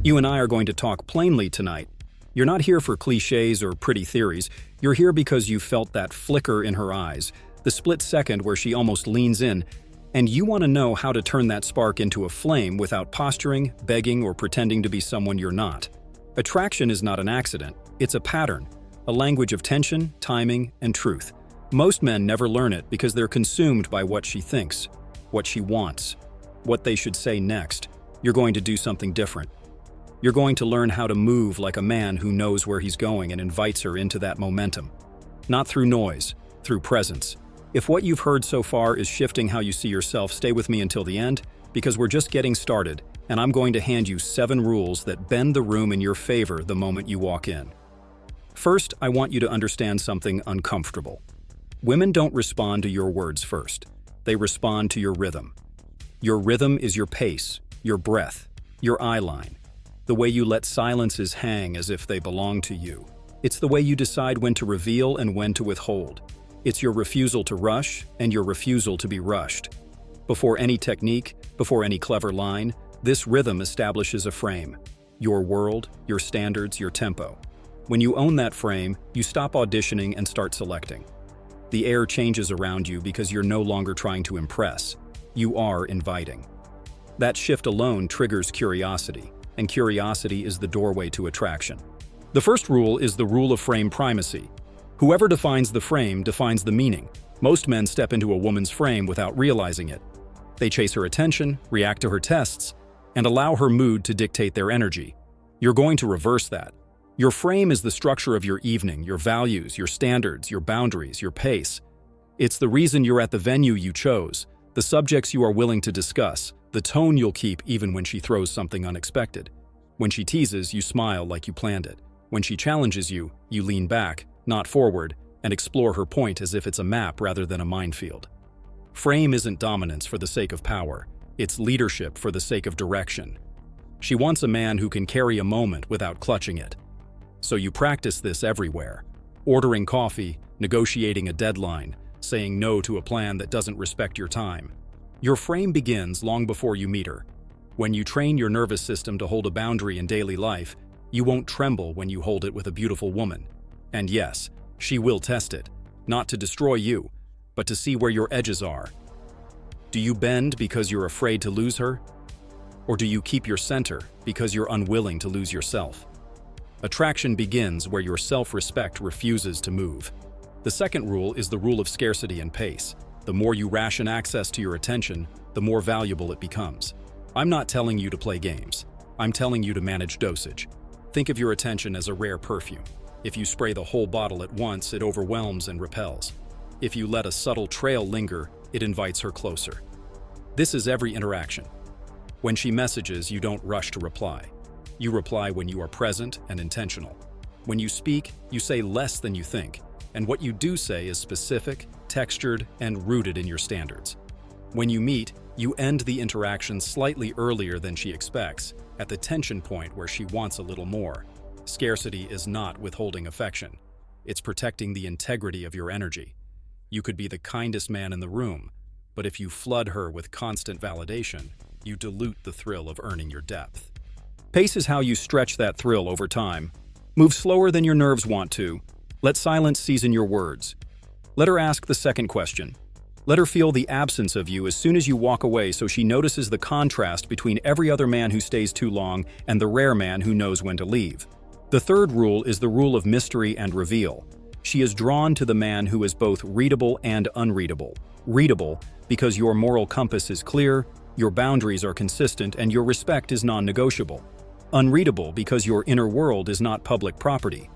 You and I are going to talk plainly tonight. You're not here for cliches or pretty theories. You're here because you felt that flicker in her eyes, the split second where she almost leans in, and you want to know how to turn that spark into a flame without posturing, begging, or pretending to be someone you're not. Attraction is not an accident. It's a pattern, a language of tension, timing, and truth. Most men never learn it because they're consumed by what she thinks, what she wants, what they should say next. You're going to do something different. You're going to learn how to move like a man who knows where he's going and invites her into that momentum. Not through noise, through presence. If what you've heard so far is shifting how you see yourself, stay with me until the end, because we're just getting started, and I'm going to hand you 7 rules that bend the room in your favor the moment you walk in. First, I want you to understand something uncomfortable. Women don't respond to your words first. They respond to your rhythm. Your rhythm is your pace, your breath, your eye line. The way you let silences hang as if they belong to you. It's the way you decide when to reveal and when to withhold. It's your refusal to rush and your refusal to be rushed. Before any technique, before any clever line, this rhythm establishes a frame. Your world, your standards, your tempo. When you own that frame, you stop auditioning and start selecting. The air changes around you because you're no longer trying to impress. You are inviting. That shift alone triggers curiosity. And curiosity is the doorway to attraction. The first rule is the rule of frame primacy. Whoever defines the frame defines the meaning. Most men step into a woman's frame without realizing it. They chase her attention, react to her tests, and allow her mood to dictate their energy. You're going to reverse that. Your frame is the structure of your evening, your values, your standards, your boundaries, your pace. It's the reason you're at the venue you chose, the subjects you are willing to discuss, the tone you'll keep even when she throws something unexpected. When she teases, you smile like you planned it. When she challenges you, you lean back, not forward, and explore her point as if it's a map rather than a minefield. Frame isn't dominance for the sake of power. It's leadership for the sake of direction. She wants a man who can carry a moment without clutching it. So you practice this everywhere. Ordering coffee, negotiating a deadline, saying no to a plan that doesn't respect your time. Your frame begins long before you meet her. When you train your nervous system to hold a boundary in daily life, you won't tremble when you hold it with a beautiful woman. And yes, she will test it, not to destroy you, but to see where your edges are. Do you bend because you're afraid to lose her? Or do you keep your center because you're unwilling to lose yourself? Attraction begins where your self-respect refuses to move. The second rule is the rule of scarcity and pace. The more you ration access to your attention, the more valuable it becomes. I'm not telling you to play games. I'm telling you to manage dosage. Think of your attention as a rare perfume. If you spray the whole bottle at once, it overwhelms and repels. If you let a subtle trail linger, it invites her closer. This is every interaction. When she messages, you don't rush to reply. You reply when you are present and intentional. When you speak, you say less than you think, and what you do say is specific, textured, and rooted in your standards. When you meet, you end the interaction slightly earlier than she expects, at the tension point where she wants a little more. Scarcity is not withholding affection. It's protecting the integrity of your energy. You could be the kindest man in the room, but if you flood her with constant validation, you dilute the thrill of earning your depth. Pace is how you stretch that thrill over time. Move slower than your nerves want to. Let silence season your words. Let her ask the second question. Let her feel the absence of you as soon as you walk away so she notices the contrast between every other man who stays too long and the rare man who knows when to leave. The third rule is the rule of mystery and reveal. She is drawn to the man who is both readable and unreadable. Readable because your moral compass is clear, your boundaries are consistent, and your respect is non-negotiable. Unreadable because your inner world is not public property.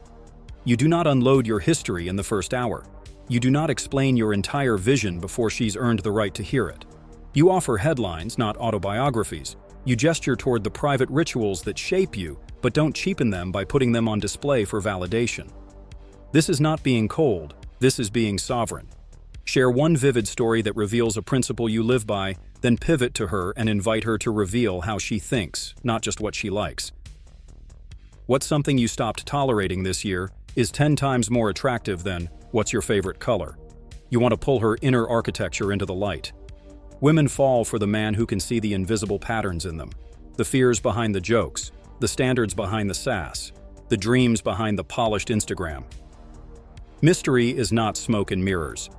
You do not unload your history in the first hour. You do not explain your entire vision before she's earned the right to hear it. You offer headlines, not autobiographies. You gesture toward the private rituals that shape you, but don't cheapen them by putting them on display for validation. This is not being cold, this is being sovereign. Share one vivid story that reveals a principle you live by, then pivot to her and invite her to reveal how she thinks, not just what she likes. What's something you stopped tolerating this year is 10 times more attractive than what's your favorite color. You want to pull her inner architecture into the light. Women fall for the man who can see the invisible patterns in them, the fears behind the jokes, the standards behind the sass, the dreams behind the polished Instagram. Mystery is not smoke and mirrors.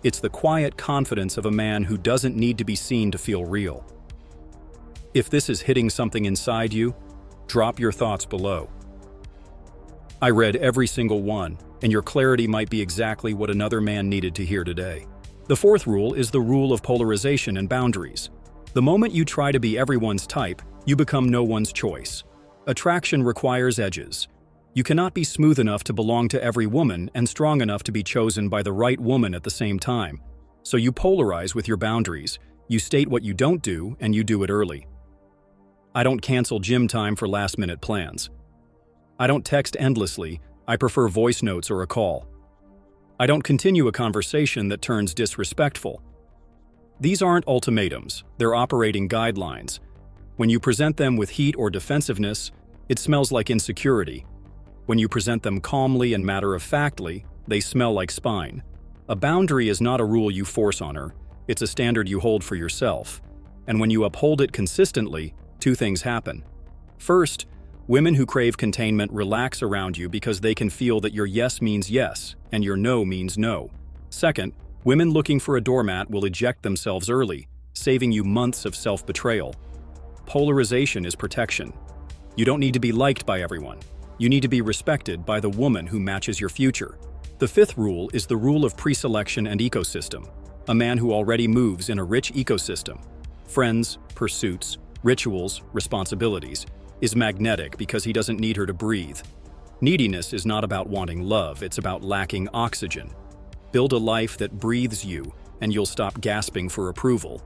It's the quiet confidence of a man who doesn't need to be seen to feel real. If this is hitting something inside you, drop your thoughts below. I read every single one, and your clarity might be exactly what another man needed to hear today. The fourth rule is the rule of polarization and boundaries. The moment you try to be everyone's type, you become no one's choice. Attraction requires edges. You cannot be smooth enough to belong to every woman and strong enough to be chosen by the right woman at the same time. So you polarize with your boundaries. You state what you don't do, and you do it early. I don't cancel gym time for last-minute plans. I don't text endlessly. I prefer voice notes or a call. I don't continue a conversation that turns disrespectful. These aren't ultimatums, they're operating guidelines. When you present them with heat or defensiveness, it smells like insecurity. When you present them calmly and matter-of-factly, they smell like spine. A boundary is not a rule you force on her, it's a standard you hold for yourself. And when you uphold it consistently, two things happen. First, women who crave containment relax around you because they can feel that your yes means yes and your no means no. Second, women looking for a doormat will eject themselves early, saving you months of self-betrayal. Polarization is protection. You don't need to be liked by everyone. You need to be respected by the woman who matches your future. The fifth rule is the rule of preselection and ecosystem. A man who already moves in a rich ecosystem, friends, pursuits, rituals, responsibilities, is magnetic because he doesn't need her to breathe. Neediness is not about wanting love, it's about lacking oxygen. Build a life that breathes you, and you'll stop gasping for approval.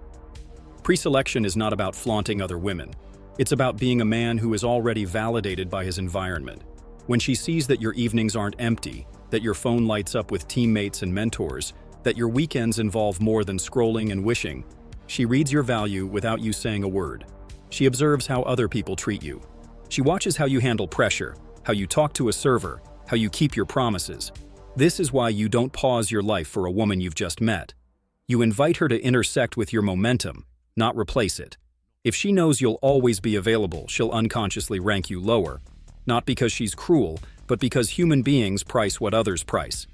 Preselection is not about flaunting other women. It's about being a man who is already validated by his environment. When she sees that your evenings aren't empty, that your phone lights up with teammates and mentors, that your weekends involve more than scrolling and wishing, she reads your value without you saying a word. She observes how other people treat you. She watches how you handle pressure, how you talk to a server, how you keep your promises. This is why you don't pause your life for a woman you've just met. You invite her to intersect with your momentum, not replace it. If she knows you'll always be available, she'll unconsciously rank you lower. Not because she's cruel, but because human beings price what others price.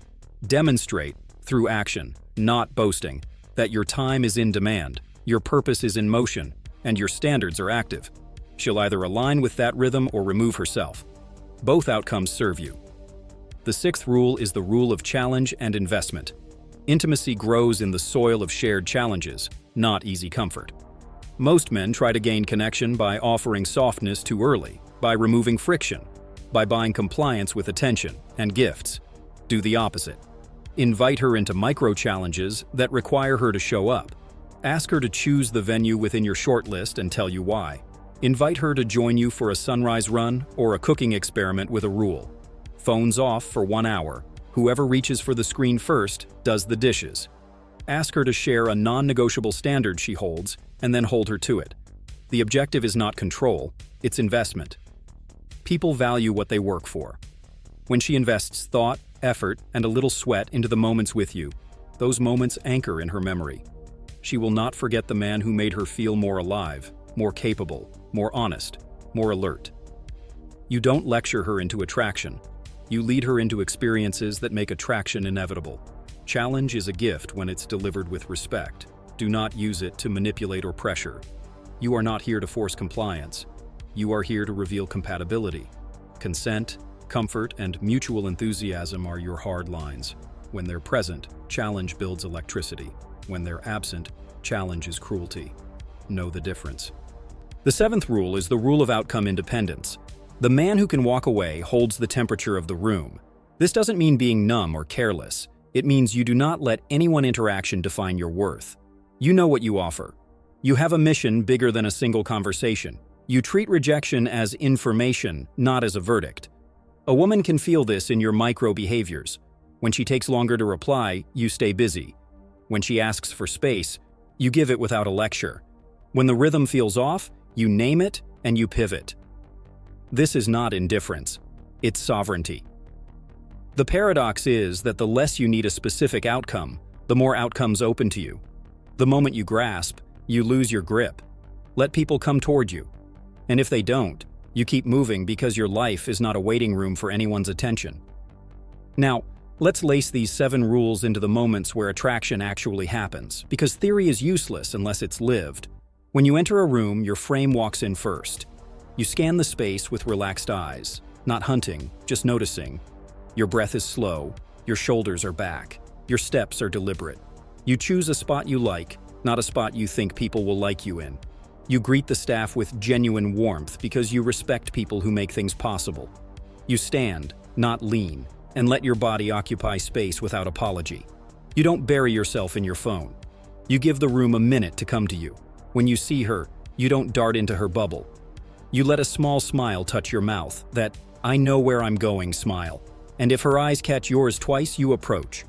Demonstrate, through action, not boasting, that your time is in demand, your purpose is in motion, and your standards are active. She'll either align with that rhythm or remove herself. Both outcomes serve you. The sixth rule is the rule of challenge and investment. Intimacy grows in the soil of shared challenges, not easy comfort. Most men try to gain connection by offering softness too early, by removing friction, by buying compliance with attention and gifts. Do the opposite. Invite her into micro-challenges that require her to show up. Ask her to choose the venue within your shortlist and tell you why. Invite her to join you for a sunrise run or a cooking experiment with a rule. Phones off for 1 hour. Whoever reaches for the screen first does the dishes. Ask her to share a non-negotiable standard she holds and then hold her to it. The objective is not control, it's investment. People value what they work for. When she invests thought, effort, and a little sweat into the moments with you, those moments anchor in her memory. She will not forget the man who made her feel more alive, more capable, more honest, more alert. You don't lecture her into attraction. You lead her into experiences that make attraction inevitable. Challenge is a gift when it's delivered with respect. Do not use it to manipulate or pressure. You are not here to force compliance. You are here to reveal compatibility. Consent, comfort, and mutual enthusiasm are your hard lines. When they're present, challenge builds electricity. When they're absent, challenge is cruelty. Know the difference. The seventh rule is the rule of outcome independence. The man who can walk away holds the temperature of the room. This doesn't mean being numb or careless. It means you do not let any one interaction define your worth. You know what you offer. You have a mission bigger than a single conversation. You treat rejection as information, not as a verdict. A woman can feel this in your micro behaviors. When she takes longer to reply, you stay busy. When she asks for space, you give it without a lecture. When the rhythm feels off, you name it and you pivot. This is not indifference, it's sovereignty. The paradox is that the less you need a specific outcome, the more outcomes open to you. The moment you grasp, you lose your grip. Let people come toward you. And if they don't, You keep moving because your life is not a waiting room for anyone's attention. Now, let's lace these 7 rules into the moments where attraction actually happens, because theory is useless unless it's lived. When you enter a room, your frame walks in first. You scan the space with relaxed eyes, not hunting, just noticing. Your breath is slow, your shoulders are back, your steps are deliberate. You choose a spot you like, not a spot you think people will like you in. You greet the staff with genuine warmth because you respect people who make things possible. You stand, not lean, and let your body occupy space without apology. You don't bury yourself in your phone. You give the room a minute to come to you. When you see her, you don't dart into her bubble. You let a small smile touch your mouth, that "I know where I'm going" smile. And if her eyes catch yours twice, you approach.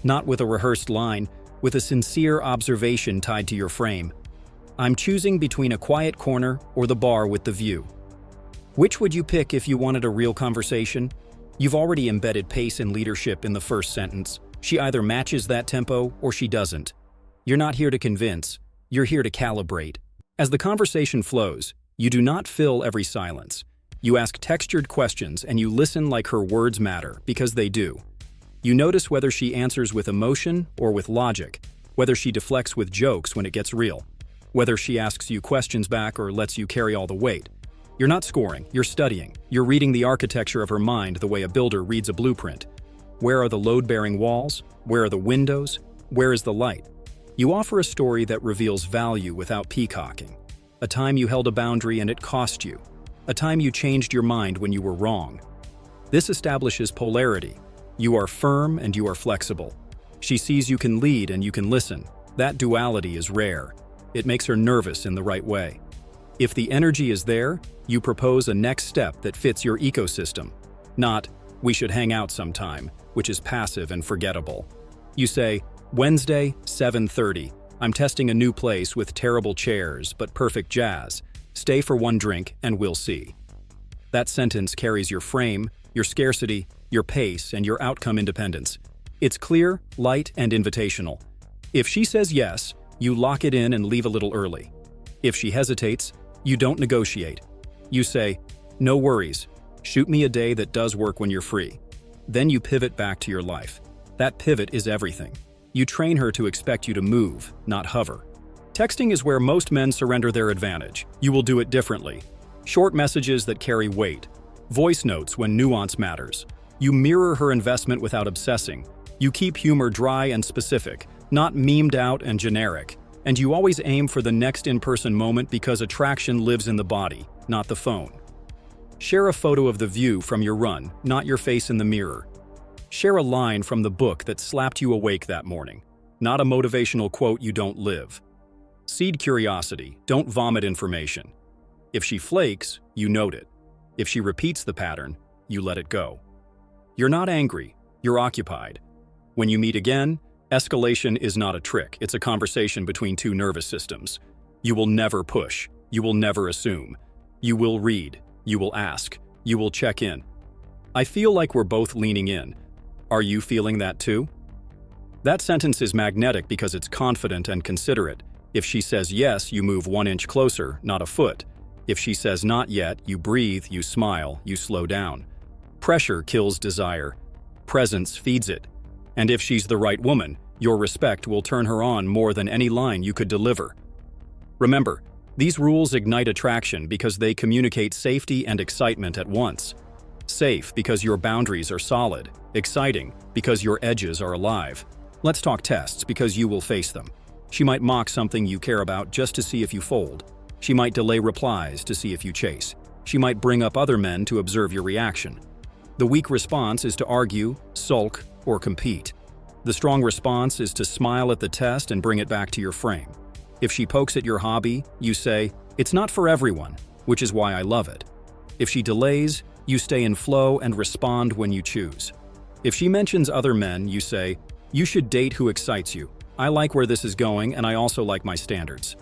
Not with a rehearsed line, with a sincere observation tied to your frame. I'm choosing between a quiet corner or the bar with the view. Which would you pick if you wanted a real conversation? You've already embedded pace and leadership in the first sentence. She either matches that tempo or she doesn't. You're not here to convince, you're here to calibrate. As the conversation flows, you do not fill every silence. You ask textured questions and you listen like her words matter, because they do. You notice whether she answers with emotion or with logic, whether she deflects with jokes when it gets real, whether she asks you questions back or lets you carry all the weight. You're not scoring, you're studying. You're reading the architecture of her mind the way a builder reads a blueprint. Where are the load-bearing walls? Where are the windows? Where is the light? You offer a story that reveals value without peacocking. A time you held a boundary and it cost you. A time you changed your mind when you were wrong. This establishes polarity. You are firm and you are flexible. She sees you can lead and you can listen. That duality is rare. It makes her nervous in the right way. If the energy is there, you propose a next step that fits your ecosystem. Not, "We should hang out sometime," which is passive and forgettable. You say, "Wednesday, 7:30. I'm testing a new place with terrible chairs, but perfect jazz. Stay for one drink and we'll see." That sentence carries your frame, your scarcity, your pace, and your outcome independence. It's clear, light, and invitational. If she says yes, you lock it in and leave a little early. If she hesitates, you don't negotiate. You say, "No worries. Shoot me a day that does work when you're free." Then you pivot back to your life. That pivot is everything. You train her to expect you to move, not hover. Texting is where most men surrender their advantage. You will do it differently. Short messages that carry weight. Voice notes when nuance matters. You mirror her investment without obsessing. You keep humor dry and specific, not memed out and generic. And you always aim for the next in-person moment because attraction lives in the body, not the phone. Share a photo of the view from your run, not your face in the mirror. Share a line from the book that slapped you awake that morning, not a motivational quote you don't live. Seed curiosity, don't vomit information. If she flakes, you note it. If she repeats the pattern, you let it go. You're not angry, you're occupied. When you meet again, escalation is not a trick, it's a conversation between two nervous systems. You will never push, you will never assume. You will read, you will ask, you will check in. I feel like we're both leaning in. Are you feeling that too? That sentence is magnetic because it's confident and considerate. If she says yes, you move 1 inch closer, not a foot. If she says not yet, you breathe, you smile, you slow down. Pressure kills desire. Presence feeds it. And if she's the right woman, your respect will turn her on more than any line you could deliver. Remember, these rules ignite attraction because they communicate safety and excitement at once. Safe because your boundaries are solid. Exciting because your edges are alive. Let's talk tests because you will face them. She might mock something you care about just to see if you fold. She might delay replies to see if you chase. She might bring up other men to observe your reaction. The weak response is to argue, sulk, or compete. The strong response is to smile at the test and bring it back to your frame. If she pokes at your hobby, you say, "It's not for everyone, which is why I love it." If she delays, you stay in flow and respond when you choose. If she mentions other men, you say, "You should date who excites you. I like where this is going and I also like my standards."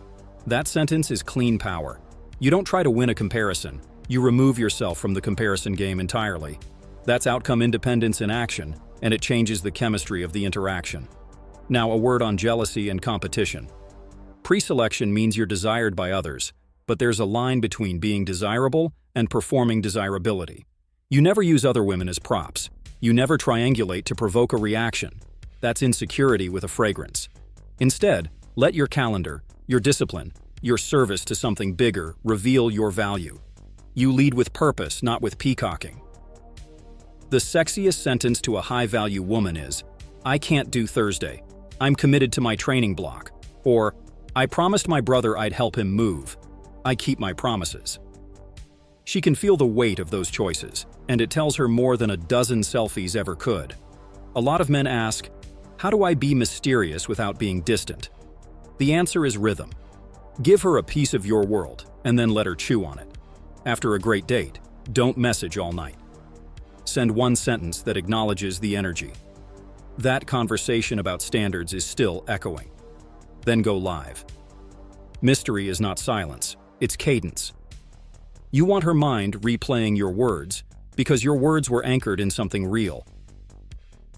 That sentence is clean power. You don't try to win a comparison. You remove yourself from the comparison game entirely. That's outcome independence in action, and it changes the chemistry of the interaction. Now, a word on jealousy and competition. Pre-selection means you're desired by others. but there's a line between being desirable and performing desirability. You never use other women as props. You never triangulate to provoke a reaction. That's insecurity with a fragrance. Instead, let your calendar, your discipline, your service to something bigger reveal your value. You lead with purpose, not with peacocking. The sexiest sentence to a high-value woman is, "I can't do Thursday. I'm committed to my training block." Or, "I promised my brother I'd help him move. I keep my promises." She can feel the weight of those choices, and it tells her more than a dozen selfies ever could. A lot of men ask, "How do I be mysterious without being distant?" The answer is rhythm. Give her a piece of your world, and then let her chew on it. After a great date, don't message all night. Send one sentence that acknowledges the energy. That conversation about standards is still echoing. Then go live. Mystery is not silence, it's cadence. You want her mind replaying your words because your words were anchored in something real.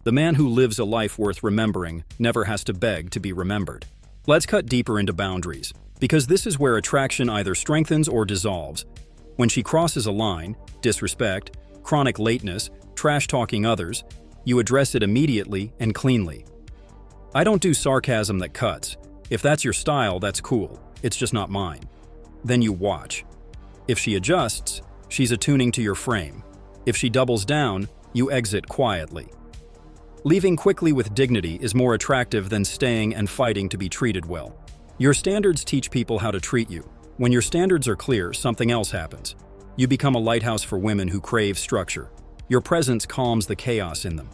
The man who lives a life worth remembering never has to beg to be remembered. Let's cut deeper into boundaries, because this is where attraction either strengthens or dissolves. When she crosses a line, disrespect, chronic lateness, trash-talking others, you address it immediately and cleanly. I don't do sarcasm that cuts. If that's your style, that's cool. It's just not mine. Then you watch. If she adjusts, she's attuning to your frame. If she doubles down, you exit quietly. Leaving quickly with dignity is more attractive than staying and fighting to be treated well. Your standards teach people how to treat you. When your standards are clear, something else happens. You become a lighthouse for women who crave structure. Your presence calms the chaos in them.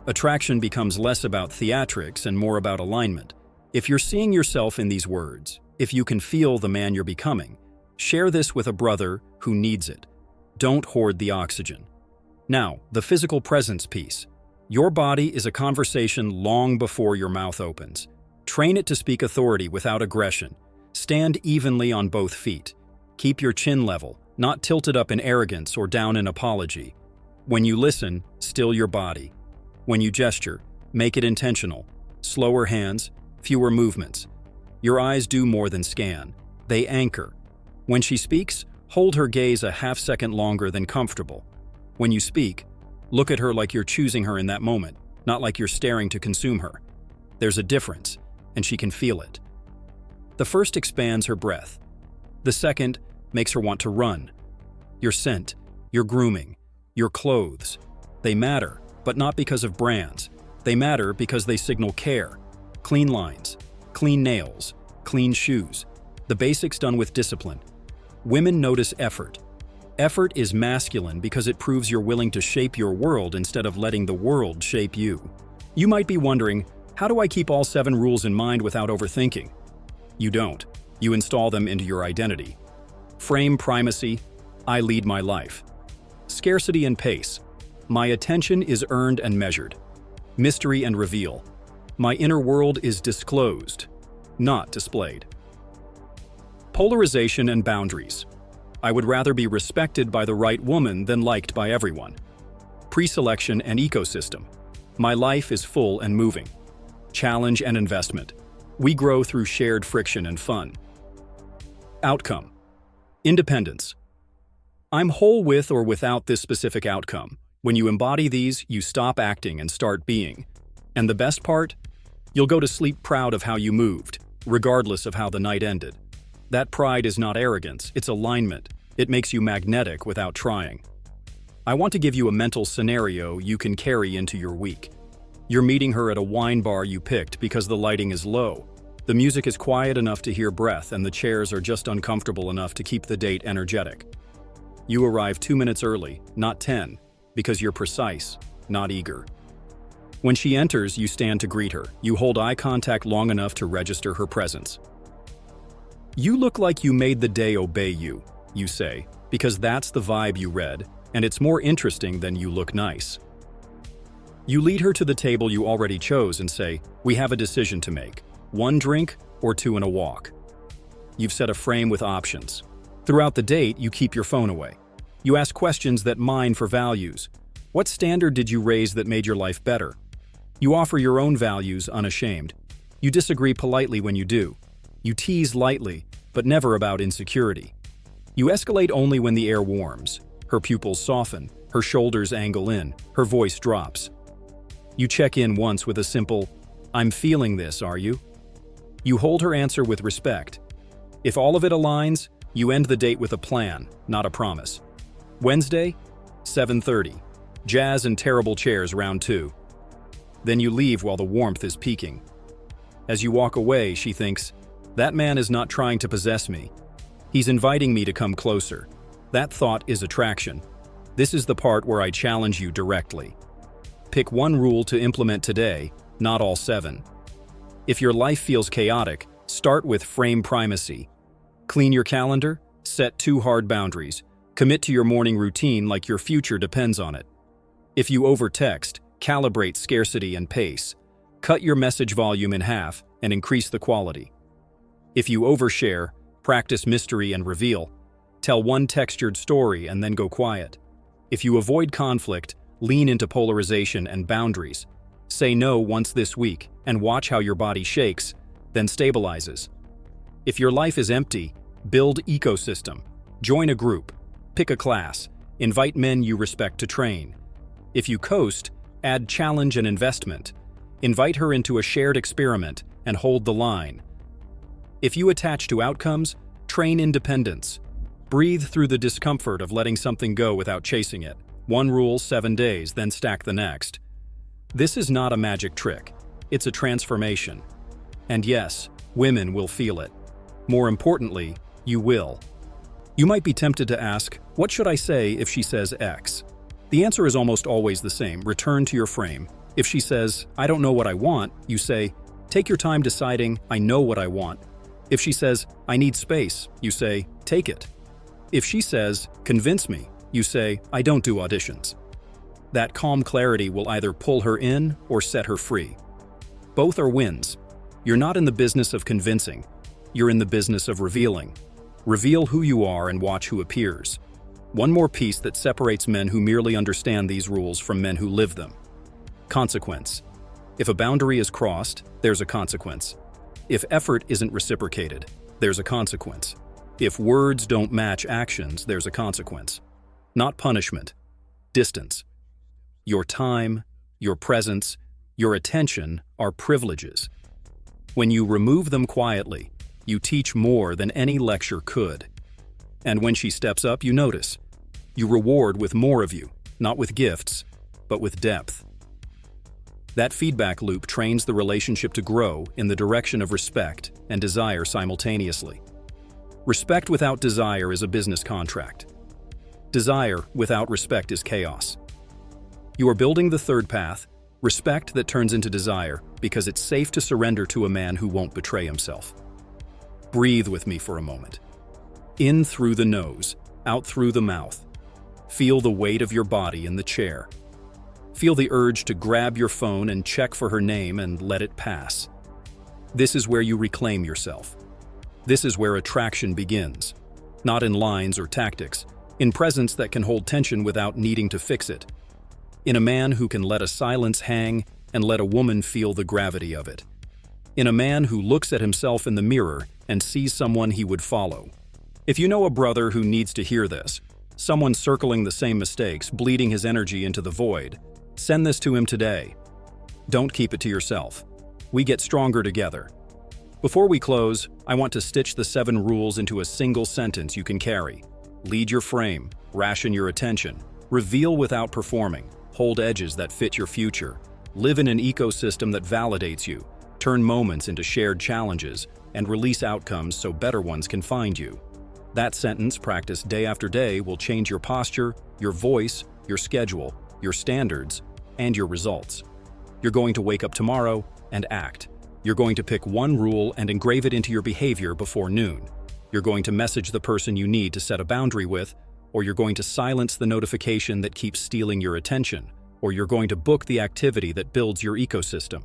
Attraction becomes less about theatrics and more about alignment. If you're seeing yourself in these words, if you can feel the man you're becoming, share this with a brother who needs it. Don't hoard the oxygen. Now, the physical presence piece. Your body is a conversation long before your mouth opens. Train it to speak authority without aggression. Stand evenly on both feet. Keep your chin level, not tilted up in arrogance or down in apology. When you listen, still your body. When you gesture, make it intentional. Slower hands, fewer movements. Your eyes do more than scan. They anchor. When she speaks, hold her gaze a half-second longer than comfortable. When you speak, look at her like you're choosing her in that moment, not like you're staring to consume her. There's a difference, and she can feel it. The first expands her breath. The second makes her want to run. Your scent, your grooming, your clothes, they matter, but not because of brands. They matter because they signal care. Clean lines, clean nails, clean shoes. The basics done with discipline. Women notice effort. Effort is masculine because it proves you're willing to shape your world instead of letting the world shape you. You might be wondering, how do I keep all 7 rules in mind without overthinking? You don't. You install them into your identity. Frame primacy, I lead my life. Scarcity and pace, my attention is earned and measured. Mystery and reveal, my inner world is disclosed, not displayed. Polarization and boundaries, I would rather be respected by the right woman than liked by everyone. Pre-selection and ecosystem, my life is full and moving. Challenge and investment, we grow through shared friction and fun. Outcome, independence, I'm whole with or without this specific outcome. When you embody these, you stop acting and start being. And the best part? You'll go to sleep proud of how you moved, regardless of how the night ended. That pride is not arrogance, it's alignment. It makes you magnetic without trying. I want to give you a mental scenario you can carry into your week. You're meeting her at a wine bar you picked because the lighting is low. The music is quiet enough to hear breath and the chairs are just uncomfortable enough to keep the date energetic. You arrive 2 minutes early, not 10, because you're precise, not eager. When she enters, you stand to greet her. You hold eye contact long enough to register her presence. You look like you made the day obey you, you say, because that's the vibe you read, and it's more interesting than you look nice. You lead her to the table you already chose and say, we have a decision to make, 1 drink or 2 and a walk. You've set a frame with options. Throughout the date, you keep your phone away. You ask questions that mine for values. What standard did you raise that made your life better? You offer your own values unashamed. You disagree politely when you do. You tease lightly, but never about insecurity. You escalate only when the air warms. Her pupils soften, her shoulders angle in, her voice drops. You check in once with a simple, "I'm feeling this, are you?" You hold her answer with respect. If all of it aligns, you end the date with a plan, not a promise. Wednesday, 7:30. Jazz and terrible chairs, round 2. Then you leave while the warmth is peaking. As you walk away, she thinks, "That man is not trying to possess me. He's inviting me to come closer." That thought is attraction. This is the part where I challenge you directly. Pick one rule to implement today, not all 7. If your life feels chaotic, start with frame primacy. Clean your calendar, set 2 hard boundaries, commit to your morning routine like your future depends on it. If you overtext, calibrate scarcity and pace. Cut your message volume in half and increase the quality. If you overshare, practice mystery and reveal. Tell one textured story and then go quiet. If you avoid conflict, lean into polarization and boundaries. Say no once this week and watch how your body shakes, then stabilizes. If your life is empty, build ecosystem. Join a group. Pick a class. Invite men you respect to train. If you coast, add challenge and investment. Invite her into a shared experiment and hold the line. If you attach to outcomes, train independence. Breathe through the discomfort of letting something go without chasing it. One rule, 7 days, then stack the next. This is not a magic trick. It's a transformation. And yes, women will feel it. More importantly, you will. You might be tempted to ask, what should I say if she says X? The answer is almost always the same. Return to your frame. If she says, I don't know what I want, you say, take your time deciding, I know what I want. If she says, I need space, you say, take it. If she says, convince me, you say, I don't do auditions. That calm clarity will either pull her in or set her free. Both are wins. You're not in the business of convincing. You're in the business of revealing. Reveal who you are and watch who appears. One more piece that separates men who merely understand these rules from men who live them. Consequence. If a boundary is crossed, there's a consequence. If effort isn't reciprocated, there's a consequence. If words don't match actions, there's a consequence. Not punishment, distance. Your time, your presence, your attention are privileges. When you remove them quietly, you teach more than any lecture could. And when she steps up, you notice. You reward with more of you, not with gifts, but with depth. That feedback loop trains the relationship to grow in the direction of respect and desire simultaneously. Respect without desire is a business contract. Desire without respect is chaos. You are building the third path, respect that turns into desire, because it's safe to surrender to a man who won't betray himself. Breathe with me for a moment. In through the nose, out through the mouth. Feel the weight of your body in the chair. Feel the urge to grab your phone and check for her name and let it pass. This is where you reclaim yourself. This is where attraction begins. Not in lines or tactics, in presence that can hold tension without needing to fix it. In a man who can let a silence hang and let a woman feel the gravity of it. In a man who looks at himself in the mirror and sees someone he would follow. If you know a brother who needs to hear this, someone circling the same mistakes, bleeding his energy into the void, send this to him today. Don't keep it to yourself. We get stronger together. Before we close, I want to stitch the 7 rules into a single sentence you can carry. Lead your frame, ration your attention, reveal without performing, hold edges that fit your future, live in an ecosystem that validates you, turn moments into shared challenges, and release outcomes so better ones can find you. That sentence, practiced day after day, will change your posture, your voice, your schedule, your standards, and your results. You're going to wake up tomorrow and act. You're going to pick one rule and engrave it into your behavior before noon. You're going to message the person you need to set a boundary with, or you're going to silence the notification that keeps stealing your attention, or you're going to book the activity that builds your ecosystem.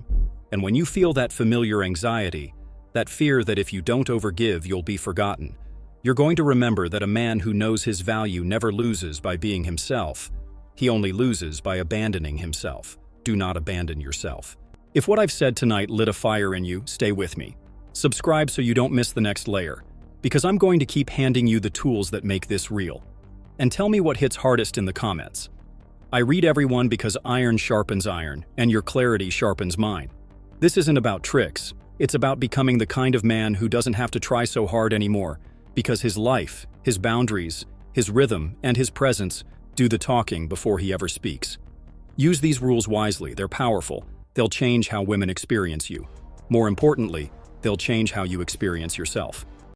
And when you feel that familiar anxiety, that fear that if you don't overgive, you'll be forgotten, you're going to remember that a man who knows his value never loses by being himself. He only loses by abandoning himself. Do not abandon yourself. If what I've said tonight lit a fire in you, stay with me. Subscribe so you don't miss the next layer. because I'm going to keep handing you the tools that make this real. And tell me what hits hardest in the comments. I read everyone because iron sharpens iron, and your clarity sharpens mine. This isn't about tricks. It's about becoming the kind of man who doesn't have to try so hard anymore, because his life, his boundaries, his rhythm, and his presence do the talking before he ever speaks. Use these rules wisely. They're powerful. They'll change how women experience you. More importantly, they'll change how you experience yourself.